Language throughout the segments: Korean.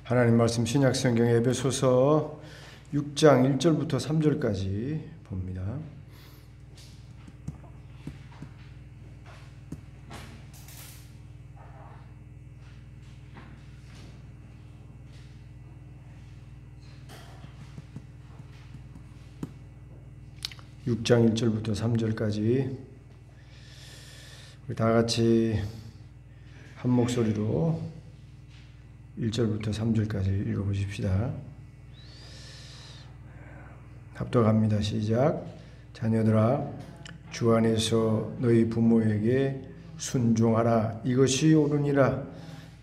하나님 말씀 신약성경 에베소서 6장 1절부터 3절까지 봅니다. (6장 1절부터 3절까지) 우리 다 같이 한 목소리로 1절부터 3절까지 읽어보십시다. 합독합니다. 시작. 자녀들아, 주 안에서 너희 부모에게 순종하라. 이것이 옳으니라.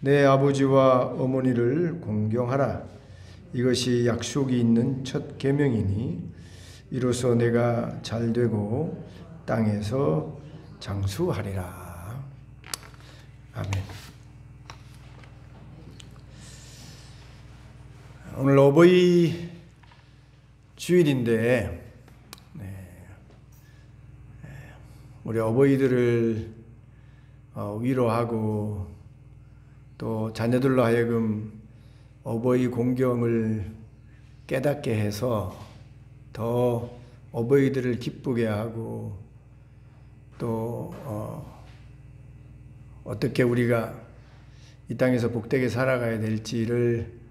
내 아버지와 어머니를 공경하라. 이것이 약속이 있는 첫 계명이니 이로써 내가 잘되고 땅에서 장수하리라. 아멘. 오늘 어버이 주일인데 우리 어버이들을 위로하고 또 자녀들로 하여금 어버이 공경을 깨닫게 해서 더 어버이들을 기쁘게 하고 또 어떻게 우리가 이 땅에서 복되게 살아가야 될지를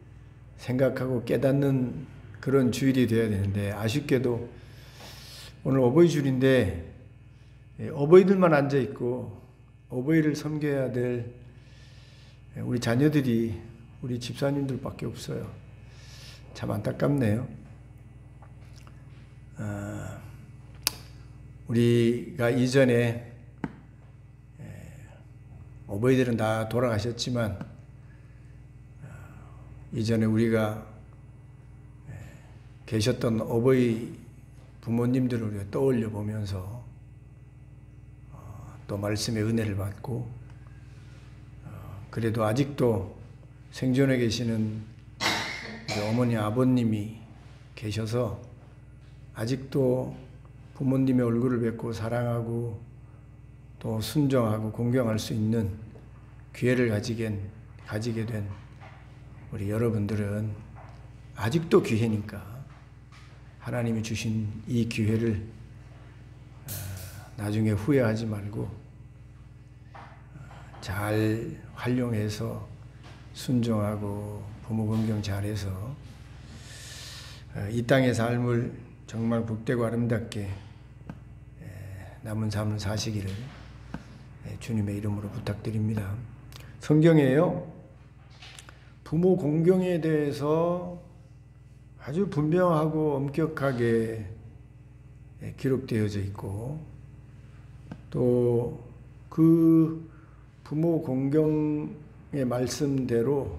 생각하고 깨닫는 그런 주일이 되어야 되는데, 아쉽게도 오늘 어버이 주일인데 어버이들만 앉아 있고 어버이를 섬겨야 될 우리 자녀들이 우리 집사님들밖에 없어요. 참 안타깝네요. 우리가 이전에 어버이들은 다 돌아가셨지만 이전에 우리가 계셨던 어버이 부모님들을 우리가 떠올려 보면서 또 말씀의 은혜를 받고 그래도 아직도 생존해 계시는 어머니 아버님이 계셔서 아직도 부모님의 얼굴을 뵙고 사랑하고 또 순종하고 공경할 수 있는 기회를 가지게 된 우리 여러분들은 아직도 기회니까 하나님이 주신 이 기회를 나중에 후회하지 말고 잘 활용해서 순종하고 부모 공경 잘해서 이 땅의 삶을 정말 복되고 아름답게 남은 삶을 사시기를 주님의 이름으로 부탁드립니다. 성경에요, 부모 공경에 대해서 아주 분명하고 엄격하게 기록되어져 있고 또 그 부모 공경의 말씀대로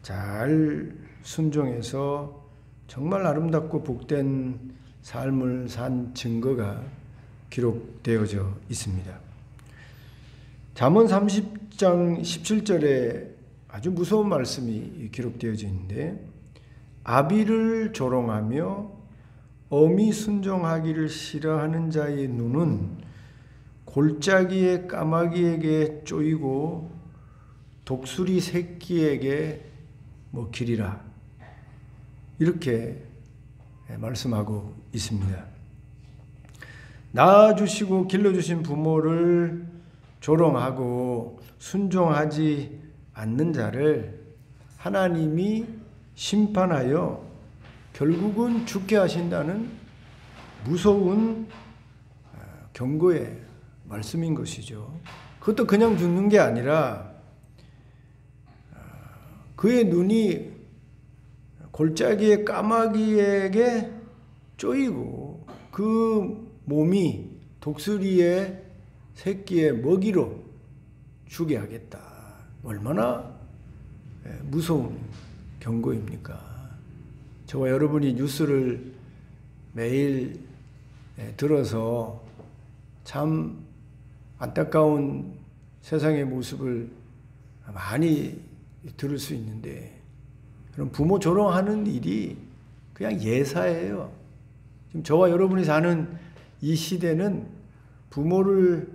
잘 순종해서 정말 아름답고 복된 삶을 산 증거가 기록되어져 있습니다. 잠언 30장 17절에 아주 무서운 말씀이 기록되어져 있는데, 아비를 조롱하며 어미 순종하기를 싫어하는 자의 눈은 골짜기의 까마귀에게 쪼이고 독수리 새끼에게 먹히리라. 이렇게 말씀하고 있습니다. 낳아주시고 길러주신 부모를 조롱하고 순종하지 않는 자를 하나님이 심판하여 결국은 죽게 하신다는 무서운 경고의 말씀인 것이죠. 그것도 그냥 죽는 게 아니라 그의 눈이 골짜기의 까마귀에게 쪼이고 그 몸이 독수리의 새끼의 먹이로 주게 하겠다. 얼마나 무서운 경고입니까? 저와 여러분이 뉴스를 매일 들어서 참 안타까운 세상의 모습을 많이 들을 수 있는데, 그럼 부모 조롱하는 일이 그냥 예사예요. 지금 저와 여러분이 사는 이 시대는 부모를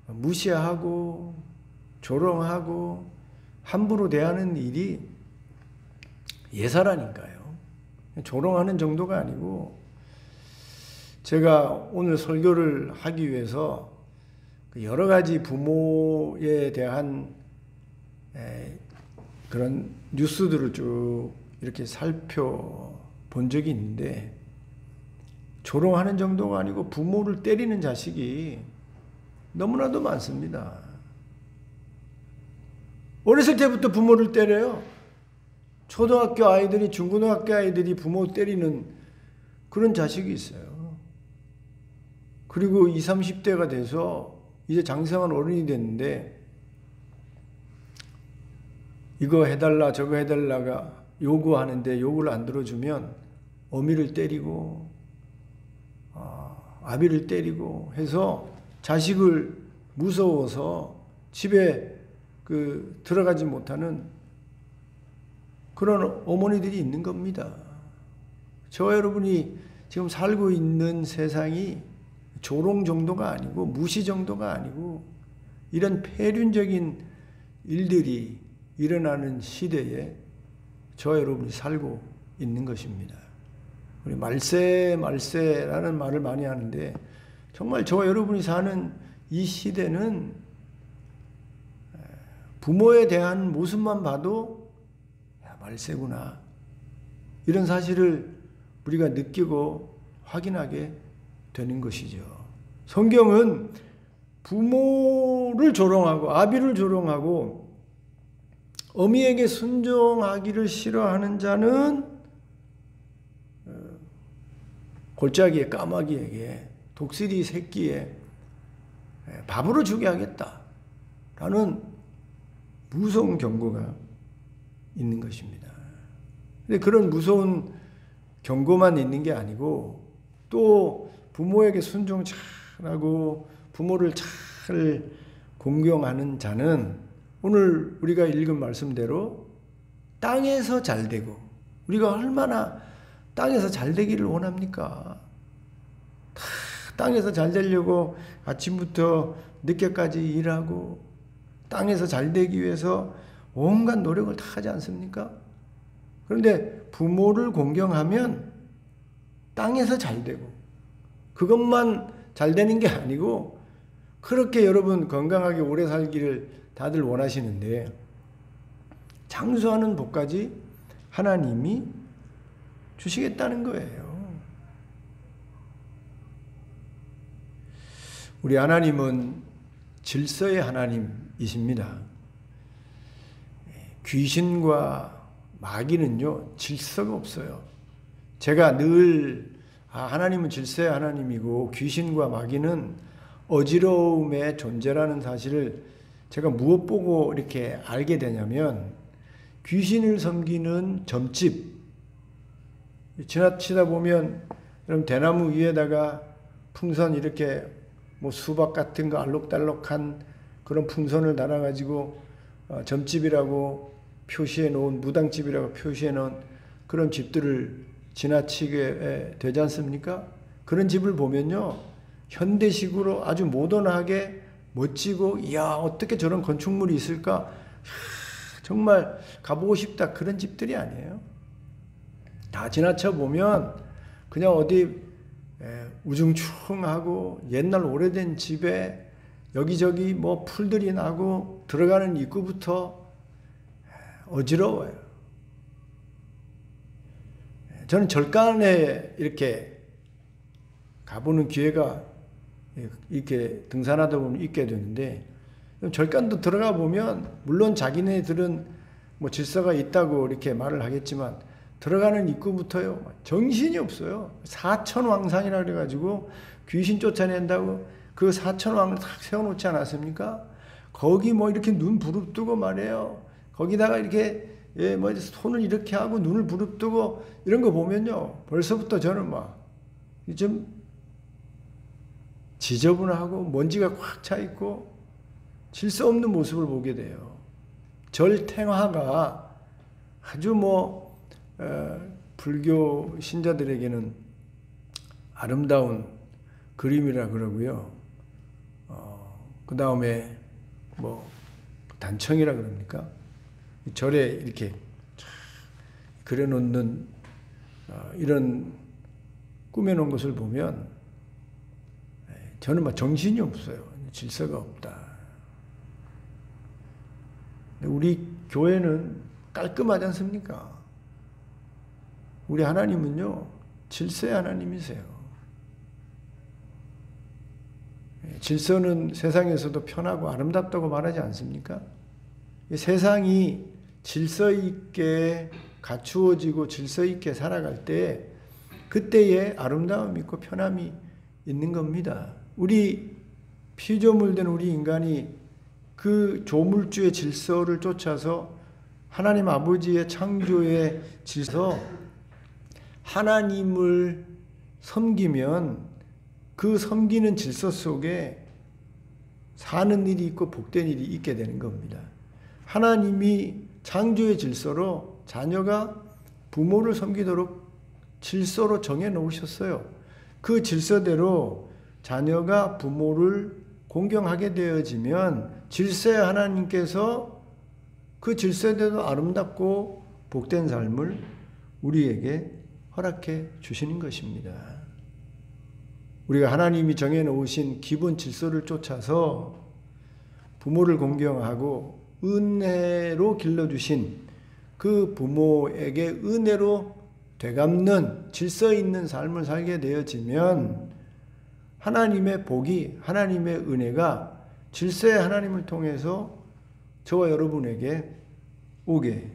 무시하고 조롱하고 함부로 대하는 일이 예사라니까요. 조롱하는 정도가 아니고, 제가 오늘 설교를 하기 위해서 여러 가지 부모에 대한 그런 뉴스들을 쭉 이렇게 살펴본 적이 있는데, 조롱하는 정도가 아니고 부모를 때리는 자식이 너무나도 많습니다. 어렸을 때부터 부모를 때려요. 초등학교 아이들이, 중고등학교 아이들이 부모 때리는 그런 자식이 있어요. 그리고 20, 30대가 돼서 이제 장성한 어른이 됐는데, 이거 해달라 저거 해달라가 요구하는데 요구를 안 들어주면 어미를 때리고 아비를 때리고 해서 자식을 무서워서 집에 들어가지 못하는 그런 어머니들이 있는 겁니다. 저와 여러분이 지금 살고 있는 세상이 조롱 정도가 아니고 무시 정도가 아니고 이런 폐륜적인 일들이 일어나는 시대에 저와 여러분이 살고 있는 것입니다. 우리 말세라는 말을 많이 하는데, 정말 저와 여러분이 사는 이 시대는 부모에 대한 모습만 봐도 야, 말세구나, 이런 사실을 우리가 느끼고 확인하게 되는 것이죠. 성경은 부모를 조롱하고 아비를 조롱하고 어미에게 순종하기를 싫어하는 자는 골짜기의 까마귀에게, 독수리 새끼에 밥으로 주게 하겠다라는 무서운 경고가 있는 것입니다. 근데 그런 무서운 경고만 있는 게 아니고, 또 부모에게 순종 잘하고 부모를 잘 공경하는 자는 오늘 우리가 읽은 말씀대로 땅에서 잘되고, 우리가 얼마나 땅에서 잘되기를 원합니까? 땅에서 잘되려고 아침부터 늦게까지 일하고 땅에서 잘되기 위해서 온갖 노력을 다 하지 않습니까? 그런데 부모를 공경하면 땅에서 잘되고, 그것만 잘되는 게 아니고 그렇게 여러분 건강하게 오래 살기를 다들 원하시는데, 장수하는 복까지 하나님이 주시겠다는 거예요. 우리 하나님은 질서의 하나님이십니다. 귀신과 마귀는요, 질서가 없어요. 제가 늘 하나님은 질서의 하나님이고 귀신과 마귀는 어지러움의 존재라는 사실을 제가 무엇 보고 이렇게 알게 되냐면, 귀신을 섬기는 점집, 지나치다 보면 여러분 대나무 위에다가 풍선 이렇게 뭐 수박 같은 거 알록달록한 그런 풍선을 달아가지고 점집이라고 표시해 놓은, 무당집이라고 표시해 놓은 그런 집들을 지나치게 되지 않습니까? 그런 집을 보면요, 현대식으로 아주 모던하게 멋지고, 이야 어떻게 저런 건축물이 있을까, 정말 가보고 싶다, 그런 집들이 아니에요. 다 지나쳐 보면 그냥 어디 우중충하고 옛날 오래된 집에 여기저기 뭐 풀들이 나고 들어가는 입구부터 어지러워요. 저는 절간에 이렇게 가보는 기회가 이렇게 등산하다 보면 있게 되는데, 절간도 들어가 보면 물론 자기네들은 뭐 질서가 있다고 이렇게 말을 하겠지만 들어가는 입구부터요 정신이 없어요. 사천왕상이라 그래가지고 귀신 쫓아낸다고 그 사천왕을 딱 세워놓지 않았습니까? 거기 뭐 이렇게 눈 부릅뜨고 말이에요. 거기다가 이렇게 뭐 손을 이렇게 하고 눈을 부릅뜨고 이런 거 보면요, 벌써부터 저는 막 좀 지저분하고 먼지가 꽉 차 있고 질서 없는 모습을 보게 돼요. 절탱화가 아주 뭐 불교 신자들에게는 아름다운 그림이라 그러고요. 그 다음에 뭐 단청이라 그럽니까? 절에 이렇게 그려놓는 이런 꾸며놓은 것을 보면 저는 막 정신이 없어요. 질서가 없다. 우리 교회는 깔끔하지 않습니까? 우리 하나님은요, 질서의 하나님이세요. 질서는 세상에서도 편하고 아름답다고 말하지 않습니까? 세상이 질서 있게 갖추어지고 질서 있게 살아갈 때 그때의 아름다움이 있고 편함이 있는 겁니다. 우리 피조물된 우리 인간이 그 조물주의 질서를 쫓아서 하나님 아버지의 창조의 질서, 하나님을 섬기면 그 섬기는 질서 속에 사는 일이 있고 복된 일이 있게 되는 겁니다. 하나님이 창조의 질서로 자녀가 부모를 섬기도록 질서로 정해 놓으셨어요. 그 질서대로 자녀가 부모를 공경하게 되어지면 질서의 하나님께서 그 질서대로 아름답고 복된 삶을 우리에게 허락해 주시는 것입니다. 우리가 하나님이 정해 놓으신 기본 질서를 쫓아서 부모를 공경하고 은혜로 길러주신 그 부모에게 은혜로 되갚는 질서 있는 삶을 살게 되어지면 하나님의 복이, 하나님의 은혜가 질서의 하나님을 통해서 저와 여러분에게 오게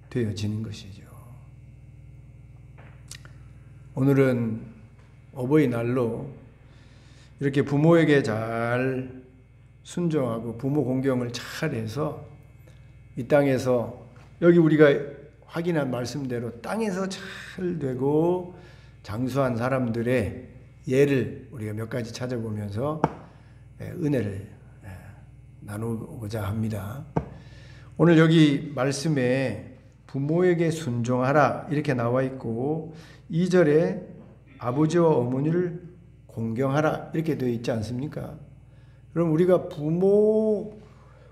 되어지는 것이죠. 오늘은 어버이날로 이렇게 부모에게 잘 순종하고 부모 공경을 잘 해서 이 땅에서 여기 우리가 확인한 말씀대로 땅에서 잘 되고 장수한 사람들의 예를 우리가 몇 가지 찾아보면서 은혜를 나누고자 합니다. 오늘 여기 말씀에 부모에게 순종하라 이렇게 나와 있고 2절에 아버지와 어머니를 공경하라 이렇게 되어 있지 않습니까? 그럼 우리가 부모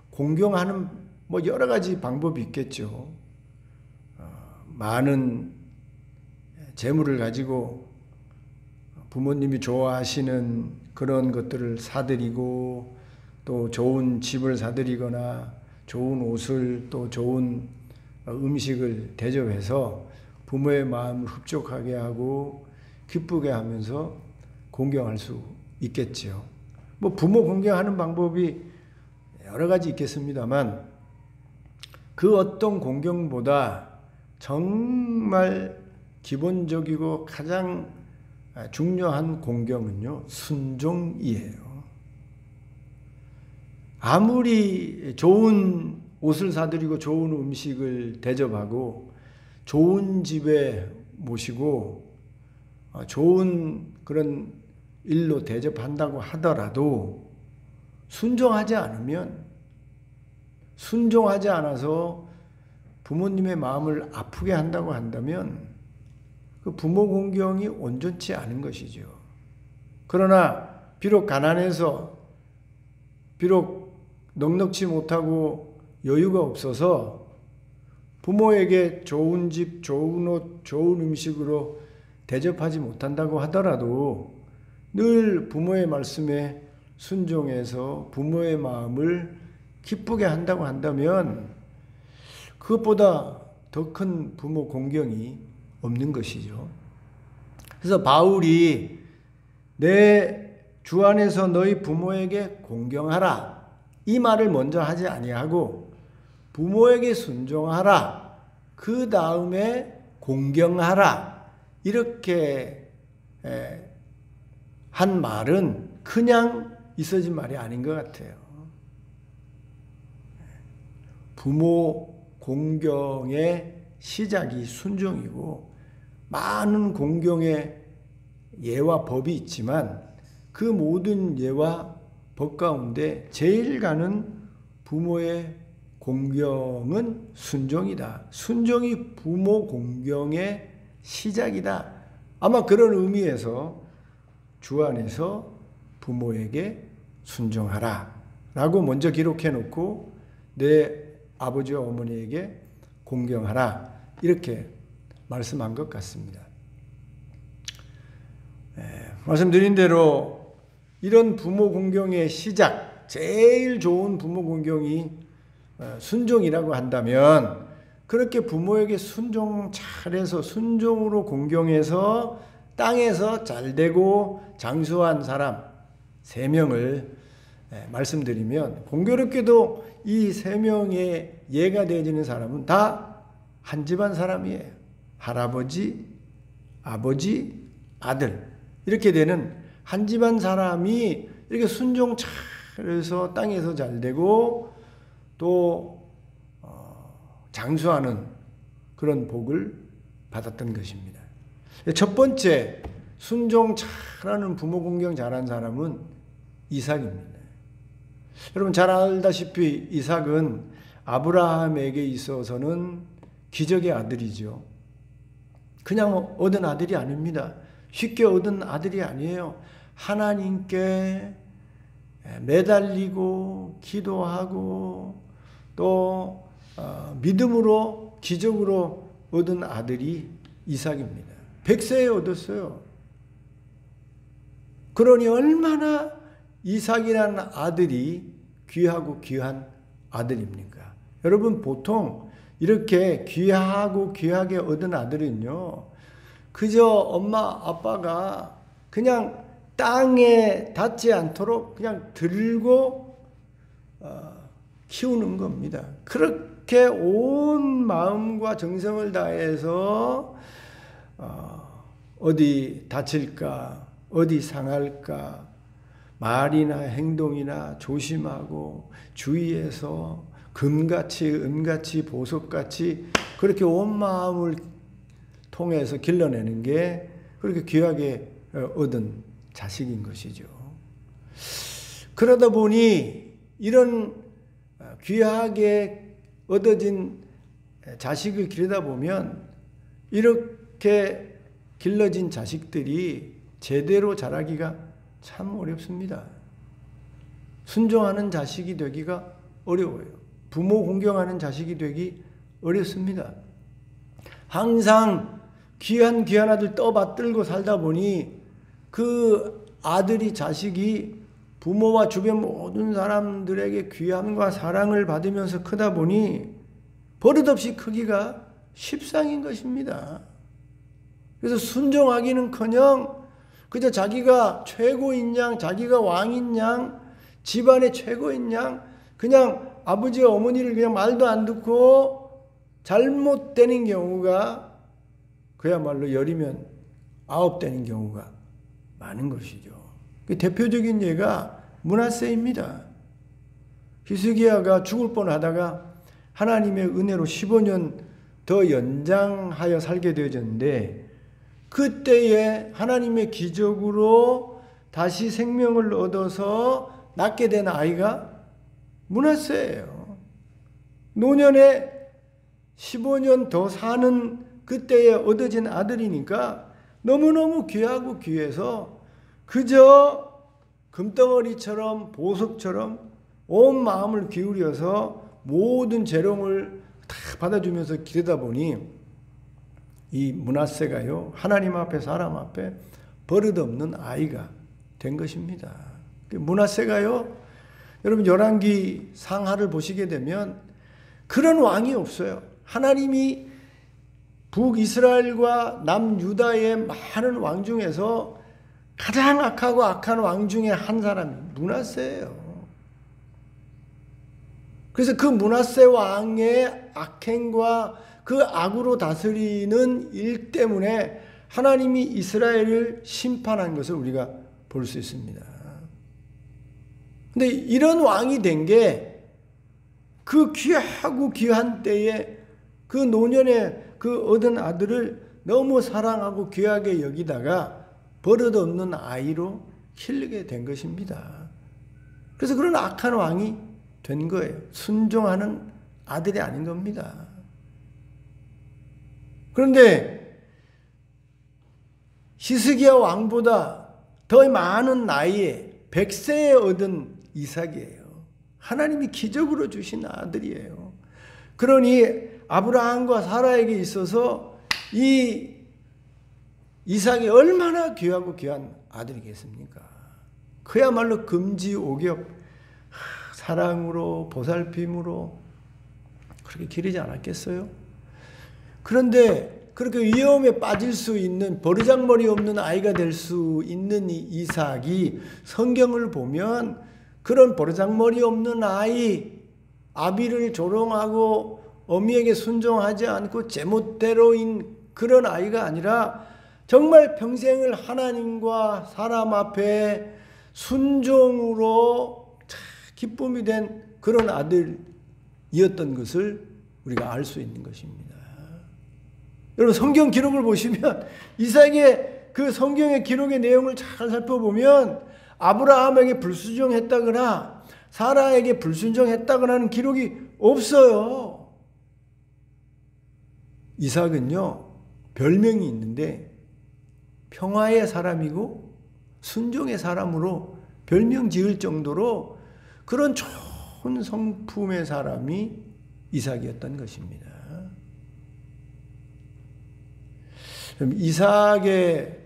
공경하는 뭐 여러 가지 방법이 있겠죠. 많은 재물을 가지고 부모님이 좋아하시는 그런 것들을 사드리고 또 좋은 집을 사드리거나 좋은 옷을 또 좋은 음식을 대접해서 부모의 마음을 흡족하게 하고 기쁘게 하면서 공경할 수 있겠죠. 뭐 부모 공경하는 방법이 여러 가지 있겠습니다만 그 어떤 공경보다 정말 기본적이고 가장 중요한 공경은요, 순종이에요. 아무리 좋은 옷을 사드리고 좋은 음식을 대접하고 좋은 집에 모시고 좋은 그런 일로 대접한다고 하더라도 순종하지 않아서 부모님의 마음을 아프게 한다고 한다면 그 부모 공경이 온전치 않은 것이죠. 그러나 비록 가난해서 비록 넉넉지 못하고 여유가 없어서 부모에게 좋은 집, 좋은 옷, 좋은 음식으로 대접하지 못한다고 하더라도 늘 부모의 말씀에 순종해서 부모의 마음을 기쁘게 한다고 한다면 그것보다 더 큰 부모 공경이 없는 것이죠. 그래서 바울이 내 주 안에서 너희 부모에게 공경하라 이 말을 먼저 하지 아니하고 부모에게 순종하라 그 다음에 공경하라 이렇게 한 말은 그냥 있어진 말이 아닌 것 같아요. 부모 공경의 시작이 순종이고 많은 공경의 예와 법이 있지만 그 모든 예와 법 가운데 제일 가는 부모의 공경은 순종이다. 순종이 부모 공경의 시작이다. 아마 그런 의미에서 주 안에서 부모에게 순종하라 라고 먼저 기록해 놓고 내 아버지와 어머니에게 공경하라 이렇게 말씀한 것 같습니다. 말씀드린 대로 이런 부모 공경의 시작, 제일 좋은 부모 공경이 순종이라고 한다면, 그렇게 부모에게 순종 잘해서 순종으로 공경해서 땅에서 잘되고 장수한 사람 3명을 말씀드리면, 공교롭게도 이 3명의 예가 되어지는 사람은 다 한 집안 사람이에요. 할아버지, 아버지, 아들, 이렇게 되는 한 집안 사람이 이렇게 순종 잘해서 땅에서 잘되고 또 장수하는 그런 복을 받았던 것입니다. 첫 번째, 순종 잘하는 부모 공경 잘한 사람은 이삭입니다. 여러분 잘 알다시피 이삭은 아브라함에게 있어서는 기적의 아들이죠. 그냥 얻은 아들이 아닙니다. 쉽게 얻은 아들이 아니에요. 하나님께 매달리고 기도하고 또 믿음으로 기적으로 얻은 아들이 이삭입니다. 100세에 얻었어요. 그러니 얼마나 이삭이라는 아들이 귀하고 귀한 아들입니까? 여러분 보통 이렇게 귀하고 귀하게 얻은 아들은요, 그저 엄마 아빠가 그냥 땅에 닿지 않도록 그냥 들고 키우는 겁니다. 그렇게 온 마음과 정성을 다해서 어디 다칠까, 어디 상할까, 말이나 행동이나 조심하고 주의해서 금같이 은같이 보석같이 그렇게 온 마음을 통해서 길러내는 게 그렇게 귀하게 얻은 자식인 것이죠. 그러다 보니 이런 귀하게 얻어진 자식을 기르다 보면 이렇게 길러진 자식들이 제대로 자라기가 참 어렵습니다. 순종하는 자식이 되기가 어려워요. 부모 공경하는 자식이 되기 어렵습니다. 항상 귀한 아들 떠받들고 살다 보니 그 아들이 자식이 부모와 주변 모든 사람들에게 귀함과 사랑을 받으면서 크다 보니 버릇없이 크기가 십상인 것입니다. 그래서 순종하기는커녕 그저 자기가 최고인 양, 자기가 왕인 양, 집안의 최고인 양, 그냥 아버지와 어머니를 그냥 말도 안 듣고 잘못되는 경우가 그야말로 10이면 9 되는 경우가 많은 것이죠. 그 대표적인 예가 므낫세입니다. 히스기야가 죽을 뻔하다가 하나님의 은혜로 15년 더 연장하여 살게 되어졌는데, 그때에 하나님의 기적으로 다시 생명을 얻어서 낳게 된 아이가 므낫세예요. 노년에 15년 더 사는 그때에 얻어진 아들이니까 너무너무 귀하고 귀해서 그저 금덩어리처럼 보석처럼 온 마음을 기울여서 모든 재롱을 다 받아주면서 기르다 보니 이 므낫세가요, 하나님 앞에 사람 앞에 버릇없는 아이가 된 것입니다. 므낫세가요, 여러분 열왕기 상하를 보시게 되면 그런 왕이 없어요. 하나님이 북이스라엘과 남유다의 많은 왕 중에서 가장 악하고 악한 왕 중에 한 사람이 므낫세예요. 그래서 그 므낫세 왕의 악행과 그 악으로 다스리는 일 때문에 하나님이 이스라엘을 심판한 것을 우리가 볼 수 있습니다. 근데 이런 왕이 된 게 그 귀하고 귀한 때에 그 노년에 그 얻은 아들을 너무 사랑하고 귀하게 여기다가 버릇없는 아이로 키우게 된 것입니다. 그래서 그런 악한 왕이 된 거예요. 순종하는 아들이 아닌 겁니다. 그런데 히스기야 왕보다 더 많은 나이에 100세에 얻은 이삭이에요. 하나님이 기적으로 주신 아들이에요. 그러니 아브라함과 사라에게 있어서 이 이삭이 얼마나 귀하고 귀한 아들이겠습니까? 그야말로 금지옥엽 사랑으로 보살핌으로 그렇게 기르지 않았겠어요? 그런데 그렇게 위험에 빠질 수 있는 버르장머리 없는 아이가 될 수 있는 이 이삭이 성경을 보면 그런 버르장머리 없는 아이, 아비를 조롱하고 어미에게 순종하지 않고 제멋대로인 그런 아이가 아니라 정말 평생을 하나님과 사람 앞에 순종으로 기쁨이 된 그런 아들이었던 것을 우리가 알 수 있는 것입니다. 여러분 성경 기록을 보시면 이삭의 그 성경의 기록의 내용을 잘 살펴보면 아브라함에게 불순종했다거나 사라에게 불순종했다거나 하는 기록이 없어요. 이삭은요 별명이 있는데 평화의 사람이고 순종의 사람으로 별명 지을 정도로 그런 좋은 성품의 사람이 이삭이었던 것입니다. 이삭의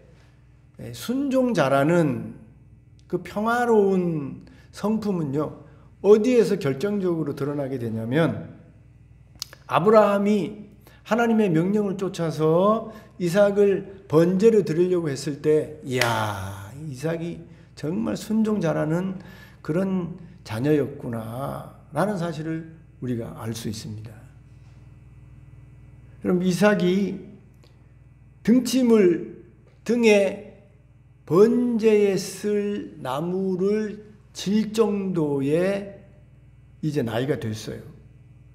순종자라는 그 평화로운 성품은요 어디에서 결정적으로 드러나게 되냐면 아브라함이 하나님의 명령을 쫓아서 이삭을 번제로 드리려고 했을 때 이야 이삭이 정말 순종자라는 그런 자녀였구나 라는 사실을 우리가 알 수 있습니다. 그럼 이삭이 등짐을 등에 번제에 쓸 나무를 질 정도의 이제 나이가 됐어요.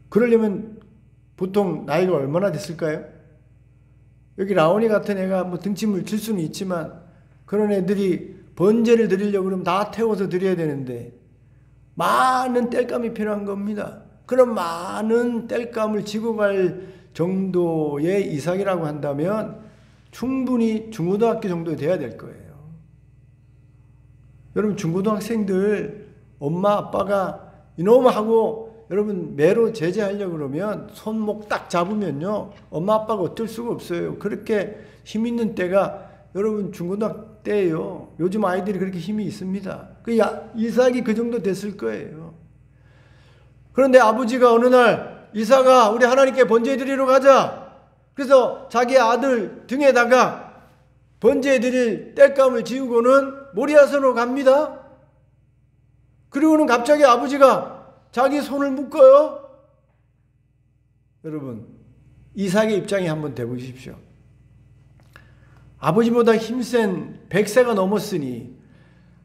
그러려면 보통 나이가 얼마나 됐을까요? 여기 라온이 같은 애가 뭐 등짐을 질 수는 있지만 그런 애들이 번제를 드리려고 그러면 다 태워서 드려야 되는데 많은 땔감이 필요한 겁니다. 그런 많은 땔감을 지고 갈 정도의 이삭이라고 한다면 충분히 중고등학교 정도 돼야 될 거예요. 여러분 중고등학생들 엄마 아빠가 이놈 하고 여러분 매로 제재하려고 그러면 손목 딱 잡으면요 엄마 아빠가 어쩔 수가 없어요. 그렇게 힘 있는 때가 여러분 중고등학교 때예요. 요즘 아이들이 그렇게 힘이 있습니다. 이삭이 그 정도 됐을 거예요. 그런데 아버지가 어느 날 이삭아 우리 하나님께 번제 드리러 가자. 그래서 자기 아들 등에다가 번제 드릴 땔감을 지우고는 모리아산으로 갑니다. 그리고는 갑자기 아버지가 자기 손을 묶어요. 여러분 이삭의 입장에 한번 대보십시오. 아버지보다 힘센 100세가 넘었으니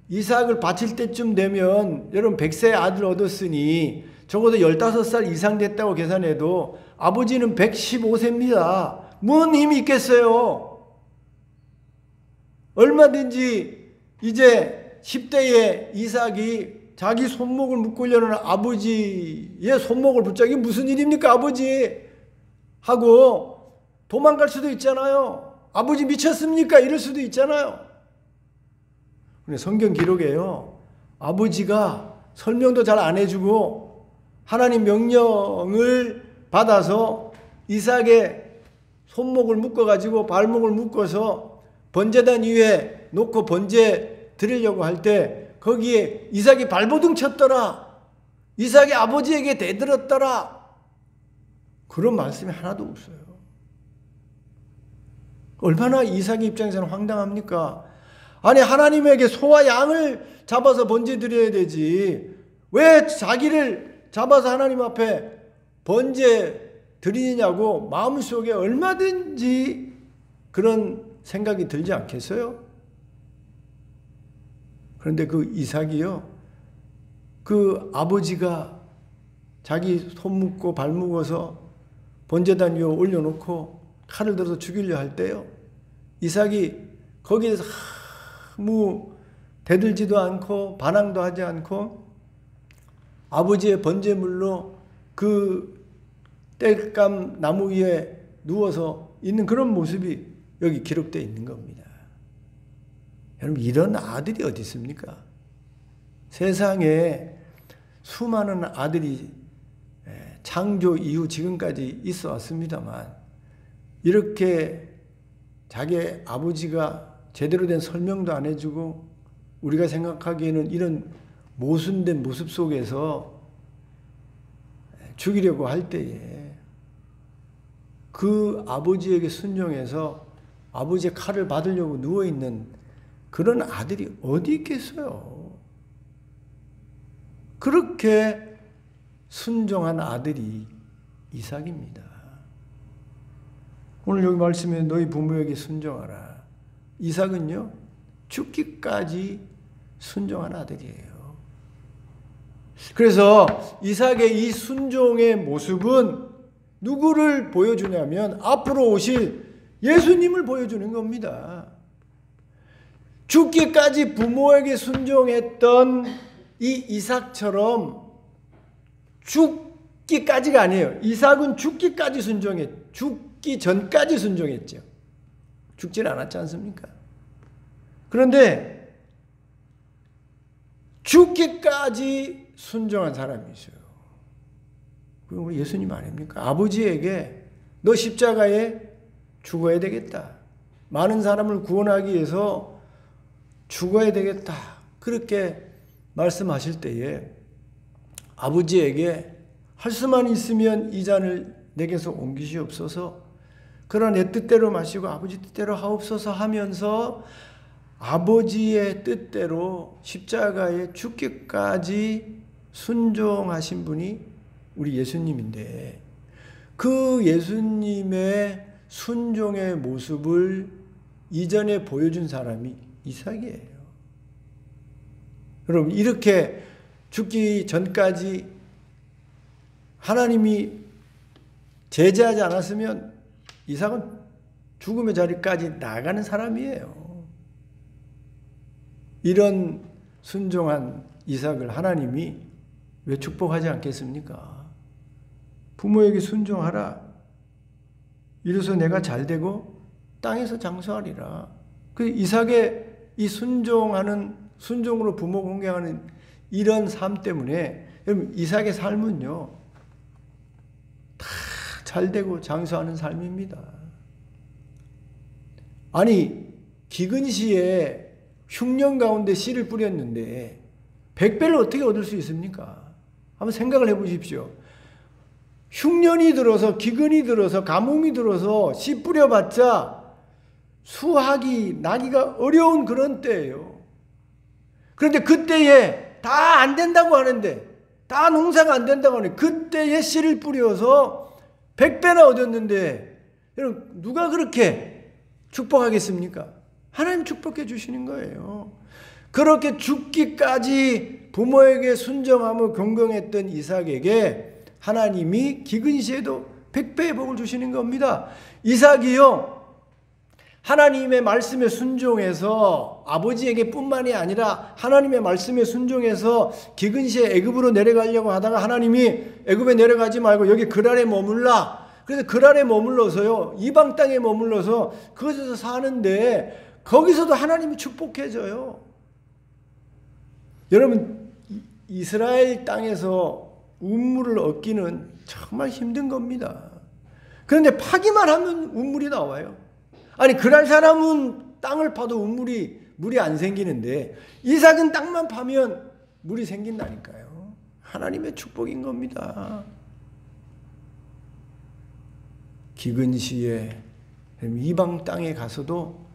이삭을 바칠 때쯤 되면 여러분 100세 아들 얻었으니 적어도 15살 이상 됐다고 계산해도 아버지는 115세입니다. 뭔 힘이 있겠어요? 얼마든지 이제 10대의 이삭이 자기 손목을 묶으려는 아버지의 손목을 붙잡기 무슨 일입니까 아버지? 하고 도망갈 수도 있잖아요. 아버지 미쳤습니까? 이럴 수도 있잖아요. 근데 성경 기록에요. 아버지가 설명도 잘 안 해주고 하나님 명령을 받아서 이삭의 손목을 묶어가지고 발목을 묶어서 번제단 위에 놓고 번제 드리려고 할 때 거기에 이삭이 발버둥 쳤더라. 이삭이 아버지에게 대들었더라. 그런 말씀이 하나도 없어요. 얼마나 이삭의 입장에서는 황당합니까? 아니 하나님에게 소와 양을 잡아서 번제 드려야 되지. 왜 자기를 잡아서 하나님 앞에 번제 드리냐고 마음속에 얼마든지 그런 생각이 들지 않겠어요? 그런데 그 이삭이요. 그 아버지가 자기 손 묶고 발 묶어서 번제단 위에 올려놓고 칼을 들어서 죽이려 할 때요. 이삭이 거기에서 아무 대들지도 않고 반항도 하지 않고 아버지의 번제물로 그 땔감 나무 위에 누워서 있는 그런 모습이 여기 기록되어 있는 겁니다. 여러분 이런 아들이 어디 있습니까? 세상에 수많은 아들이 창조 이후 지금까지 있어 왔습니다만 이렇게 자기 아버지가 제대로 된 설명도 안 해주고 우리가 생각하기에는 이런 모순된 모습 속에서 죽이려고 할 때에 그 아버지에게 순종해서 아버지의 칼을 받으려고 누워있는 그런 아들이 어디 있겠어요? 그렇게 순종한 아들이 이삭입니다. 오늘 여기 말씀에 너희 부모에게 순종하라. 이삭은요, 죽기까지 순종한 아들이에요. 그래서 이삭의 이 순종의 모습은 누구를 보여주냐면 앞으로 오실 예수님을 보여주는 겁니다. 죽기까지 부모에게 순종했던 이 이삭처럼 죽기까지가 아니에요. 이삭은 죽기까지 죽기 전까지 순종했죠. 죽지는 않았지 않습니까? 그런데 죽기까지 순종한 사람이 있어요. 그건 우리 예수님 아닙니까? 아버지에게 너 십자가에 죽어야 되겠다. 많은 사람을 구원하기 위해서 죽어야 되겠다. 그렇게 말씀하실 때에 아버지에게 할 수만 있으면 이 잔을 내게서 옮기시옵소서. 그러나 내 뜻대로 마시고 아버지 뜻대로 하옵소서 하면서 아버지의 뜻대로 십자가에 죽기까지 순종하신 분이 우리 예수님인데 그 예수님의 순종의 모습을 이전에 보여준 사람이 이삭이에요. 여러분, 이렇게 죽기 전까지 하나님이 제재하지 않았으면 이삭은 죽음의 자리까지 나가는 사람이에요. 이런 순종한 이삭을 하나님이 왜 축복하지 않겠습니까? 부모에게 순종하라. 이로써 내가 잘되고 땅에서 장수하리라. 그 이삭의 이 순종으로 부모 공경하는 이런 삶 때문에 여러분 이삭의 삶은요 다 잘되고 장수하는 삶입니다. 아니 기근시에 흉년 가운데 씨를 뿌렸는데 100배를 어떻게 얻을 수 있습니까? 한번 생각을 해보십시오. 흉년이 들어서 기근이 들어서 가뭄이 들어서 씨 뿌려봤자 나기가 어려운 그런 때예요. 그런데 그때에 다 안 된다고 하는데 다 농사가 안 된다고 하는데 그때에 씨를 뿌려서 100배나 얻었는데 여러분 누가 그렇게 축복하겠습니까? 하나님 축복해 주시는 거예요. 그렇게 죽기까지 부모에게 순종하며 경건했던 이삭에게 하나님이 기근시에도 100배의 복을 주시는 겁니다. 이삭이요 하나님의 말씀에 순종해서 아버지에게 뿐만이 아니라 하나님의 말씀에 순종해서 기근시에 애굽으로 내려가려고 하다가 하나님이 애굽에 내려가지 말고 여기 그랄에 머물라. 그래서 그랄에 머물러서요 이방 땅에 머물러서 그것에서 사는데 거기서도 하나님이 축복해줘요. 여러분 이스라엘 땅에서 우물을 얻기는 정말 힘든 겁니다. 그런데 파기만 하면 우물이 나와요. 아니 그랄 사람은 땅을 파도 물이 안 생기는데 이삭은 땅만 파면 물이 생긴다니까요. 하나님의 축복인 겁니다. 기근시에 이방 땅에 가서도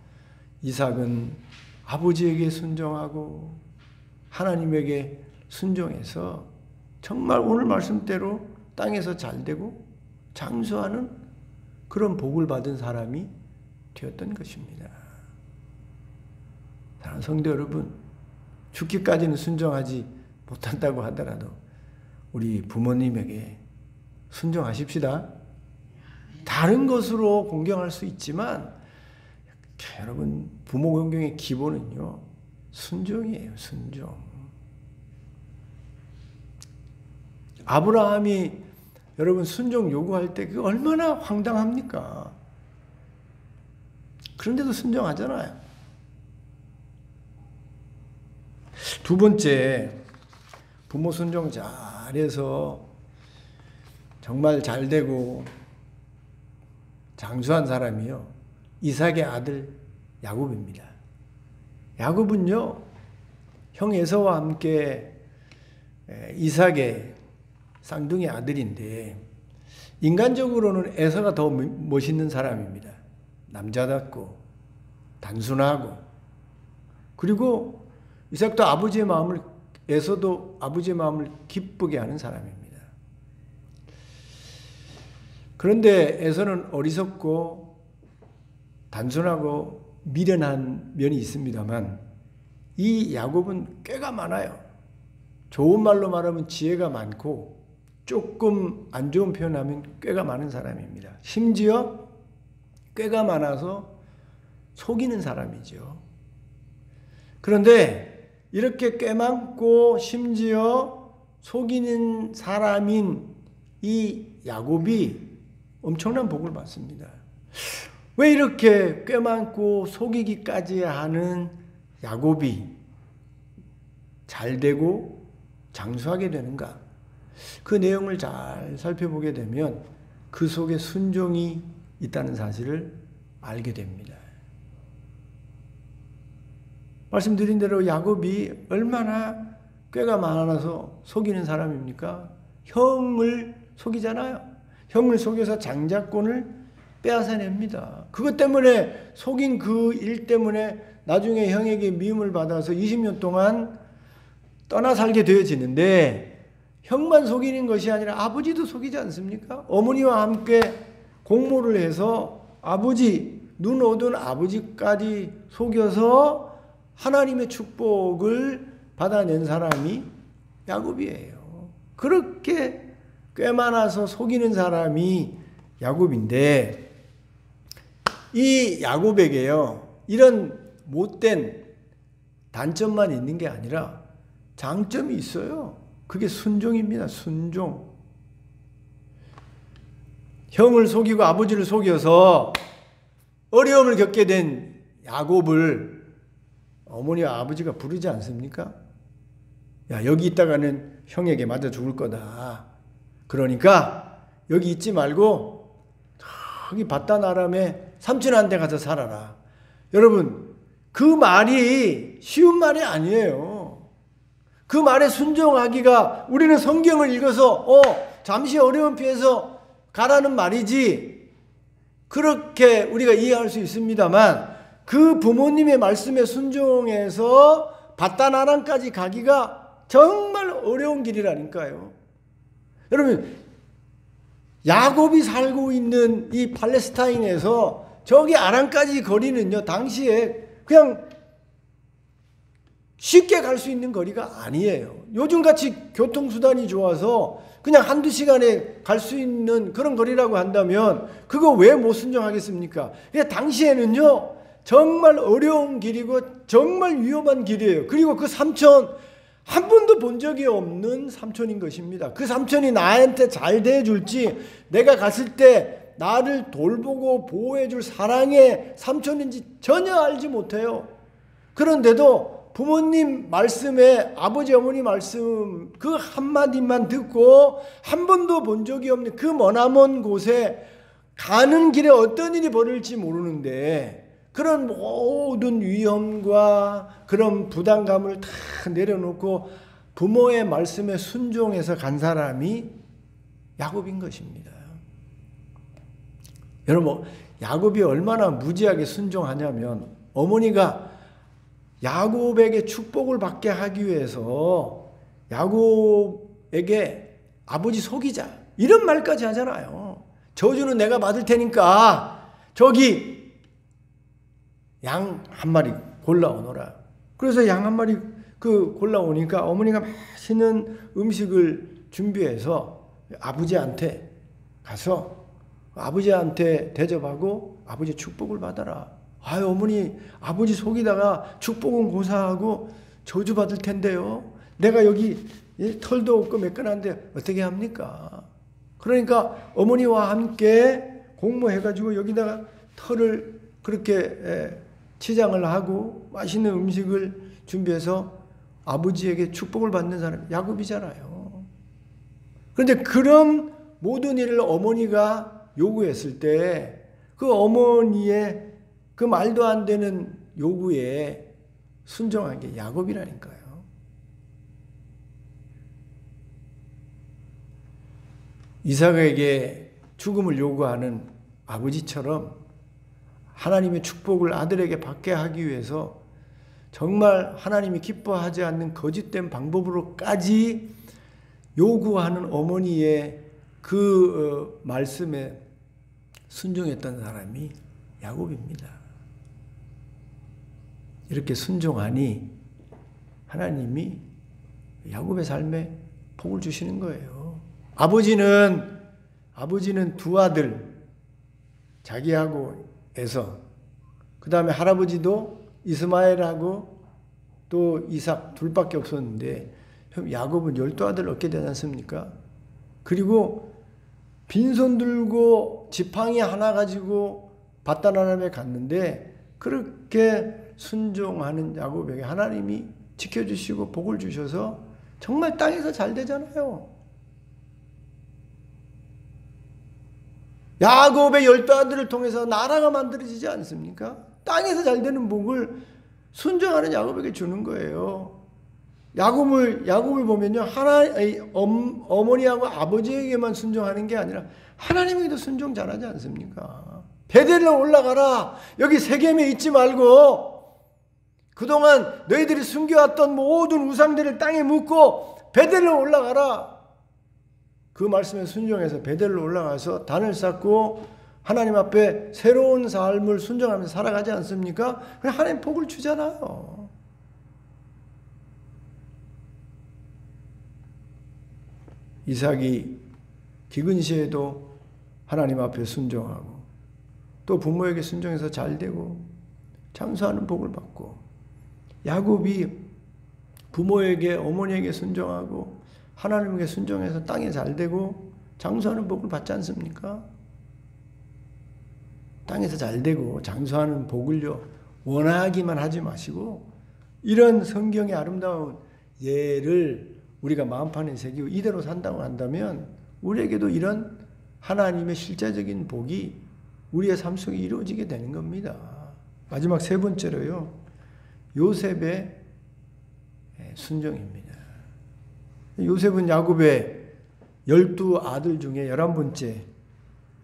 이삭은 아버지에게 순종하고 하나님에게 순종해서 정말 오늘 말씀대로 땅에서 잘되고 장수하는 그런 복을 받은 사람이 되었던 것입니다. 사랑하는 성도 여러분, 죽기까지는 순종하지 못한다고 하더라도 우리 부모님에게 순종하십시다. 다른 것으로 공경할 수 있지만 여러분 부모 공경의 기본은요 순종이에요. 순종. 아브라함이 여러분 순종 요구할 때 그게 얼마나 황당합니까? 그런데도 순종하잖아요. 두 번째, 부모 순종 잘해서 정말 잘되고 장수한 사람이요, 이삭의 아들 야곱입니다. 야곱은요, 형 에서와 함께 이삭의 쌍둥이 아들인데 인간적으로는 에서가 더 멋있는 사람입니다. 남자답고 단순하고, 그리고 이삭도 아버지의 마음을, 에서도 아버지의 마음을 기쁘게 하는 사람입니다. 그런데 에서는 어리석고 단순하고 미련한 면이 있습니다만 이 야곱은 꾀가 많아요. 좋은 말로 말하면 지혜가 많고, 조금 안 좋은 표현하면 꾀가 많은 사람입니다. 심지어 꾀가 많아서 속이는 사람이죠. 그런데 이렇게 꽤 많고 심지어 속이는 사람인 이 야곱이 엄청난 복을 받습니다. 왜 이렇게 꽤 많고 속이기까지 하는 야곱이 잘되고 장수하게 되는가? 그 내용을 잘 살펴보게 되면 그 속에 순종이 있다는 사실을 알게 됩니다. 말씀드린 대로 야곱이 얼마나 꾀가 많아서 속이는 사람입니까? 형을 속이잖아요. 형을 속여서 장자권을 빼앗아냅니다. 그것 때문에, 속인 그 일 때문에 나중에 형에게 미움을 받아서 20년 동안 떠나 살게 되어지는데, 형만 속이는 것이 아니라 아버지도 속이지 않습니까? 어머니와 함께 공모를 해서 아버지, 눈 어두운 아버지까지 속여서 하나님의 축복을 받아낸 사람이 야곱이에요. 그렇게 꽤 많아서 속이는 사람이 야곱인데, 이 야곱에게요, 이런 못된 단점만 있는 게 아니라 장점이 있어요. 그게 순종입니다. 순종. 형을 속이고 아버지를 속여서 어려움을 겪게 된 야곱을 어머니와 아버지가 부르지 않습니까? 야, 여기 있다가는 형에게 맞아 죽을 거다. 그러니까 여기 있지 말고 저기 바단 아람에 삼촌한테 가서 살아라. 여러분, 그 말이 쉬운 말이 아니에요. 그 말에 순종하기가, 우리는 성경을 읽어서 잠시 어려움 피해서 가라는 말이지 그렇게 우리가 이해할 수 있습니다만, 그 부모님의 말씀에 순종해서 바단 아람까지 가기가 정말 어려운 길이라니까요. 여러분, 야곱이 살고 있는 이 팔레스타인에서 저기 아람까지 거리는요, 당시에 그냥 쉽게 갈 수 있는 거리가 아니에요. 요즘같이 교통수단이 좋아서 그냥 한두 시간에 갈 수 있는 그런 거리라고 한다면 그거 왜 못 순종하겠습니까? 당시에는요, 정말 어려운 길이고 정말 위험한 길이에요. 그리고 그 삼촌, 한 번도 본 적이 없는 삼촌인 것입니다. 그 삼촌이 나한테 잘 대해줄지, 내가 갔을 때 나를 돌보고 보호해줄 사랑의 삼촌인지 전혀 알지 못해요. 그런데도 부모님 말씀에, 아버지 어머니 말씀 그 한마디만 듣고 한 번도 본 적이 없는 그 머나먼 곳에 가는 길에 어떤 일이 벌어질지 모르는데, 그런 모든 위험과 그런 부담감을 다 내려놓고 부모의 말씀에 순종해서 간 사람이 야곱인 것입니다. 여러분, 야곱이 얼마나 무지하게 순종하냐면, 어머니가 야곱에게 축복을 받게 하기 위해서 야곱에게 아버지 속이자 이런 말까지 하잖아요. 저주는 내가 받을 테니까 저기 양 한 마리 골라오너라. 그래서 양 한 마리 골라오니까 어머니가 맛있는 음식을 준비해서 아버지한테 가서 아버지한테 대접하고 아버지 축복을 받아라. 아유, 어머니, 아버지 속이다가 축복은 고사하고 저주 받을 텐데요. 내가 여기 털도 없고 매끈한데 어떻게 합니까? 그러니까 어머니와 함께 공모해가지고 여기다가 털을 그렇게 치장을 하고 맛있는 음식을 준비해서 아버지에게 축복을 받는 사람이 야곱이잖아요. 그런데 그런 모든 일을 어머니가 요구했을 때 그 어머니의 그 말도 안 되는 요구에 순종한 게 야곱이라니까요. 이삭에게 죽음을 요구하는 아버지처럼 하나님의 축복을 아들에게 받게 하기 위해서 정말 하나님이 기뻐하지 않는 거짓된 방법으로까지 요구하는 어머니의 그 말씀에 순종했던 사람이 야곱입니다. 이렇게 순종하니 하나님이 야곱의 삶에 복을 주시는 거예요. 아버지는 두 아들 자기하고 에서, 그 다음에 할아버지도 이스마엘하고 또 이삭 둘밖에 없었는데 야곱은 12아들을 얻게 되지 않습니까? 그리고 빈손 들고 지팡이 하나 가지고 밧단아람에 갔는데 그렇게 순종하는 야곱에게 하나님이 지켜주시고 복을 주셔서 정말 땅에서 잘 되잖아요. 야곱의 12아들을 통해서 나라가 만들어지지 않습니까? 땅에서 잘 되는 복을 순종하는 야곱에게 주는 거예요. 야곱을 보면요, 어머니하고 아버지에게만 순종하는 게 아니라 하나님에게도 순종 잘하지 않습니까? 베델로 올라가라. 여기 세겜에 있지 말고 그동안 너희들이 숨겨왔던 모든 우상들을 땅에 묻고 베델로 올라가라. 그 말씀에 순종해서 베델로 올라가서 단을 쌓고 하나님 앞에 새로운 삶을 순종하면서 살아가지 않습니까? 그냥 하나님 복을 주잖아요. 이삭이 기근 시에도 하나님 앞에 순종하고 또 부모에게 순종해서 잘 되고 장수하는 복을 받고, 야곱이 부모에게 어머니에게 순종하고 하나님에게 순종해서 땅에 잘 되고 장수하는 복을 받지 않습니까? 땅에서 잘 되고 장수하는 복을요, 원하기만 하지 마시고 이런 성경의 아름다운 예를 우리가 마음판에 새기고 이대로 산다고 한다면 우리에게도 이런 하나님의 실제적인 복이 우리의 삶 속에 이루어지게 되는 겁니다. 마지막 세 번째로요, 요셉의 순종입니다. 요셉은 야곱의 12아들 중에 11번째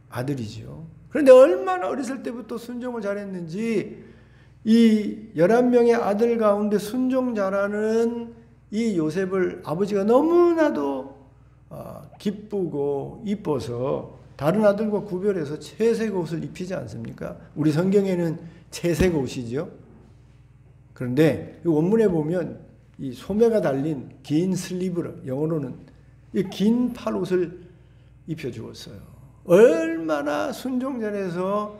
아들이죠. 그런데 얼마나 어렸을 때부터 순종을 잘했는지 이 11명의 아들 가운데 순종 잘하는 이 요셉을 아버지가 너무나도 기쁘고 이뻐서 다른 아들과 구별해서 채색 옷을 입히지 않습니까? 우리 성경에는 채색 옷이죠. 그런데 이 원문에 보면 이 소매가 달린 긴 슬리브를, 영어로는 이 긴 팔옷을 입혀주었어요. 얼마나 순종 잘해서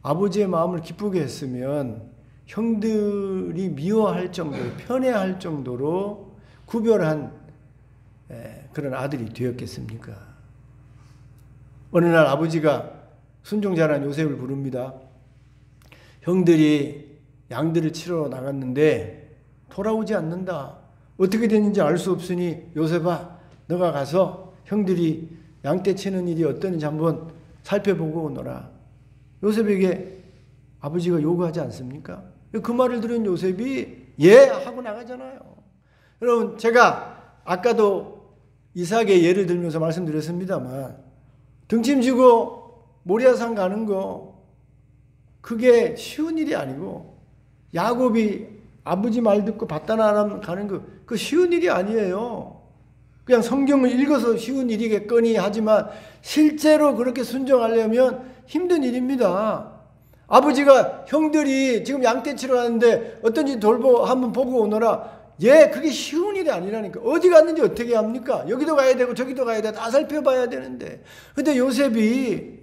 아버지의 마음을 기쁘게 했으면 형들이 미워할 정도로, 편애할 정도로 구별한 그런 아들이 되었겠습니까? 어느 날 아버지가 순종 잘한 요셉을 부릅니다. 형들이 양들을 치러 나갔는데 돌아오지 않는다. 어떻게 됐는지 알 수 없으니 요셉아, 너가 가서 형들이 양떼 치는 일이 어떠는지 한번 살펴보고 오너라. 요셉에게 아버지가 요구하지 않습니까? 그 말을 들은 요셉이 예 하고 나가잖아요. 여러분, 제가 아까도 이삭의 예를 들면서 말씀드렸습니다만 등짐지고 모리아산 가는 거 그게 쉬운 일이 아니고, 야곱이 아버지 말 듣고 밧단아람 가는 거 그 쉬운 일이 아니에요. 그냥 성경을 읽어서 쉬운 일이겠거니 하지만 실제로 그렇게 순종하려면 힘든 일입니다. 아버지가 형들이 지금 양떼 치러 가는데 어떤지 한번 보고 오너라. 예, 그게 쉬운 일이 아니라니까. 어디 갔는지 어떻게 합니까? 여기도 가야 되고 저기도 가야 돼. 다 살펴봐야 되는데. 근데 요셉이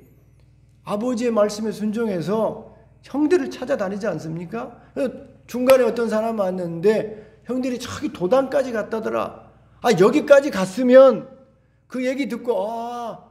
아버지의 말씀에 순종해서 형들을 찾아다니지 않습니까? 중간에 어떤 사람 왔는데 형들이 저기 도단까지 갔다더라. 여기까지 갔으면 그 얘기 듣고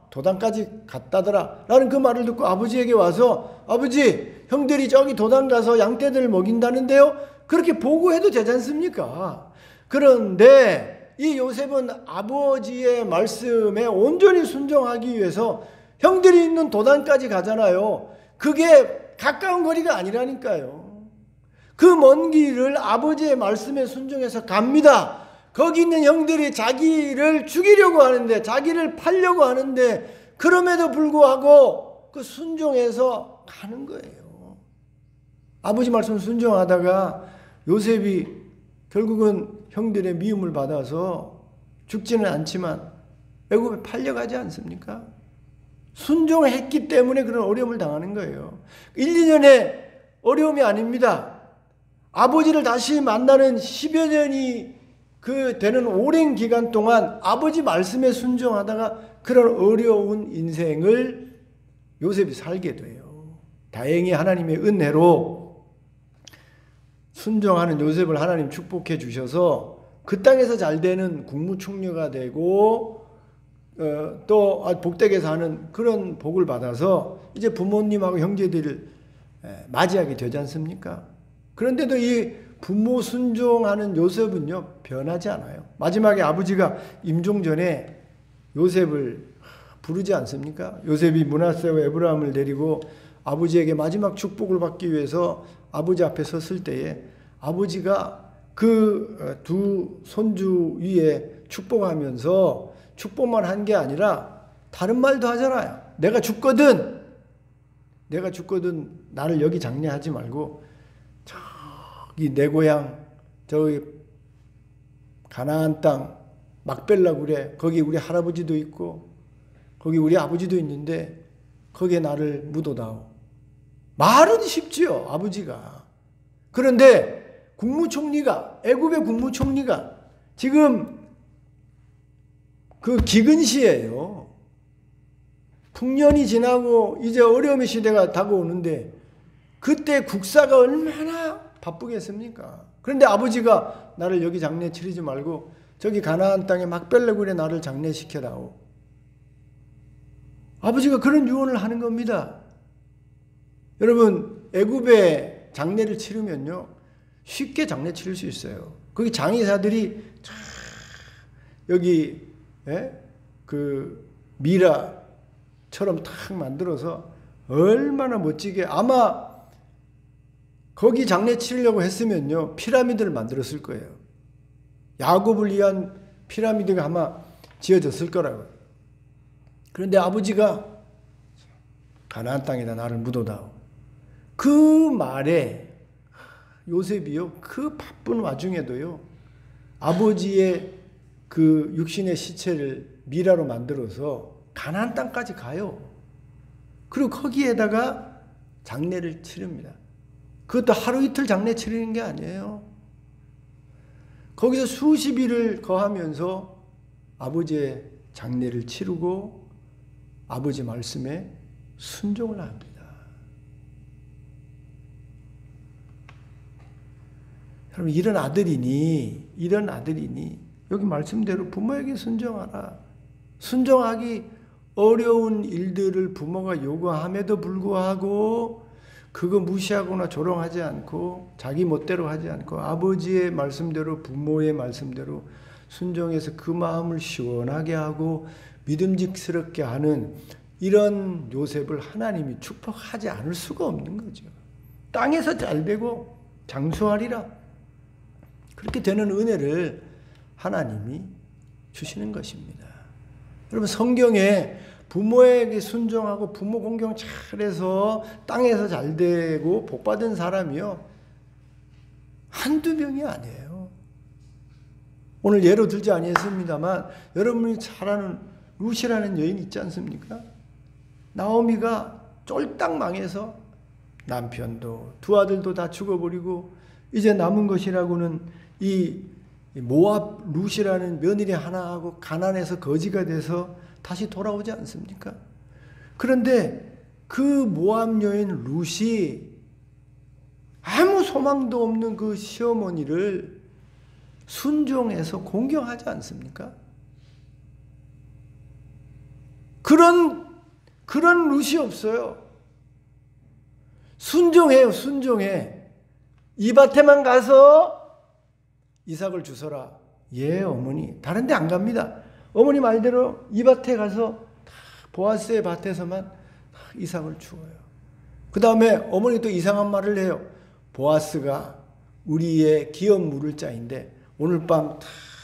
도단까지 갔다더라 라는 그 말을 듣고 아버지에게 와서 아버지, 형들이 저기 도단 가서 양떼들을 먹인다는데요. 그렇게 보고해도 되지 않습니까? 그런데 이 요셉은 아버지의 말씀에 온전히 순종하기 위해서 형들이 있는 도단까지 가잖아요. 그게 가까운 거리가 아니라니까요. 그 먼 길을 아버지의 말씀에 순종해서 갑니다. 거기 있는 형들이 자기를 죽이려고 하는데, 자기를 팔려고 하는데, 그럼에도 불구하고 그 순종해서 가는 거예요. 아버지 말씀 순종하다가 요셉이 결국은 형들의 미움을 받아서 죽지는 않지만 애굽에 팔려가지 않습니까? 순종했기 때문에 그런 어려움을 당하는 거예요. 1, 2년의 어려움이 아닙니다. 아버지를 다시 만나는 10여 년이 되는 오랜 기간 동안 아버지 말씀에 순종하다가 그런 어려운 인생을 요셉이 살게 돼요. 다행히 하나님의 은혜로 순종하는 요셉을 하나님 축복해 주셔서 그 땅에서 잘 되는 국무총리가 되고 또 복되게 사는 그런 복을 받아서 이제 부모님하고 형제들을 맞이하게 되지 않습니까? 그런데도 이 부모 순종하는 요셉은요 변하지 않아요. 마지막에 아버지가 임종 전에 요셉을 부르지 않습니까? 요셉이 므낫세와 에브라임을 데리고 아버지에게 마지막 축복을 받기 위해서 아버지 앞에 섰을 때에 아버지가 그 두 손주 위에 축복하면서 축복만 한 게 아니라 다른 말도 하잖아요. 내가 죽거든 나를 여기 장례하지 말고 저기 내 고향 저기 가나안 땅 막벨라 굴에 거기 우리 할아버지도 있고 거기 우리 아버지도 있는데 거기에 나를 묻어다오. 말은 쉽지요, 아버지가. 그런데 국무총리가, 애굽의 국무총리가 지금 그 기근시예요. 풍년이 지나고 이제 어려움의 시대가 다가오는데 그때 국사가 얼마나 바쁘겠습니까? 그런데 아버지가 나를 여기 장례 치르지 말고 저기 가나안 땅에 막벨라굴에 나를 장례시켜다오. 아버지가 그런 유언을 하는 겁니다. 여러분, 애굽에 장례를 치르면요 쉽게 장례 치를 수 있어요. 거기 장의사들이 여기 그 미라처럼 탁 만들어서 얼마나 멋지게, 아마 거기 장례 치르려고 했으면요 피라미드를 만들었을 거예요. 야곱을 위한 피라미드가 아마 지어졌을 거라고요. 그런데 아버지가 가나안 땅에다 나를 묻어다오. 그 말에 요셉이요 그 바쁜 와중에도요 아버지의 그 육신의 시체를 미라로 만들어서 가나안 땅까지 가요. 그리고 거기에다가 장례를 치릅니다. 그것도 하루 이틀 장례 치르는 게 아니에요. 거기서 수십 일을 거하면서 아버지의 장례를 치르고 아버지 말씀에 순종을 합니다. 여러분, 이런 아들이니 여기 말씀대로 부모에게 순종하라. 순종하기 어려운 일들을 부모가 요구함에도 불구하고 그거 무시하거나 조롱하지 않고 자기 멋대로 하지 않고 아버지의 말씀대로 부모의 말씀대로 순종해서 그 마음을 시원하게 하고 믿음직스럽게 하는 이런 요셉을 하나님이 축복하지 않을 수가 없는 거죠. 땅에서 잘되고 장수하리라. 그렇게 되는 은혜를 하나님이 주시는 것입니다. 여러분, 성경에 부모에게 순종하고 부모 공경 잘해서 땅에서 잘되고 복받은 사람이요 한두 명이 아니에요. 오늘 예로 들지 아니했습니다만 여러분이 잘 아는 룻이라는 여인 있지 않습니까? 나오미가 쫄딱 망해서 남편도 두 아들도 다 죽어버리고 이제 남은 것이라고는 이 모압 룻이라는 며느리 하나하고 가난해서 거지가 돼서 다시 돌아오지 않습니까? 그런데 그 모압 여인 룻이 아무 소망도 없는 그 시어머니를 순종해서 공경하지 않습니까? 그런 룻이 없어요. 순종해요, 순종해. 이 밭에만 가서 이삭을 주서라. 예, 어머니. 다른 데 안 갑니다. 어머니 말대로 이 밭에 가서 보아스의 밭에서만 이삭을 주어요. 그 다음에 어머니 또 이상한 말을 해요. 보아스가 우리의 기업 물을 자인데 오늘 밤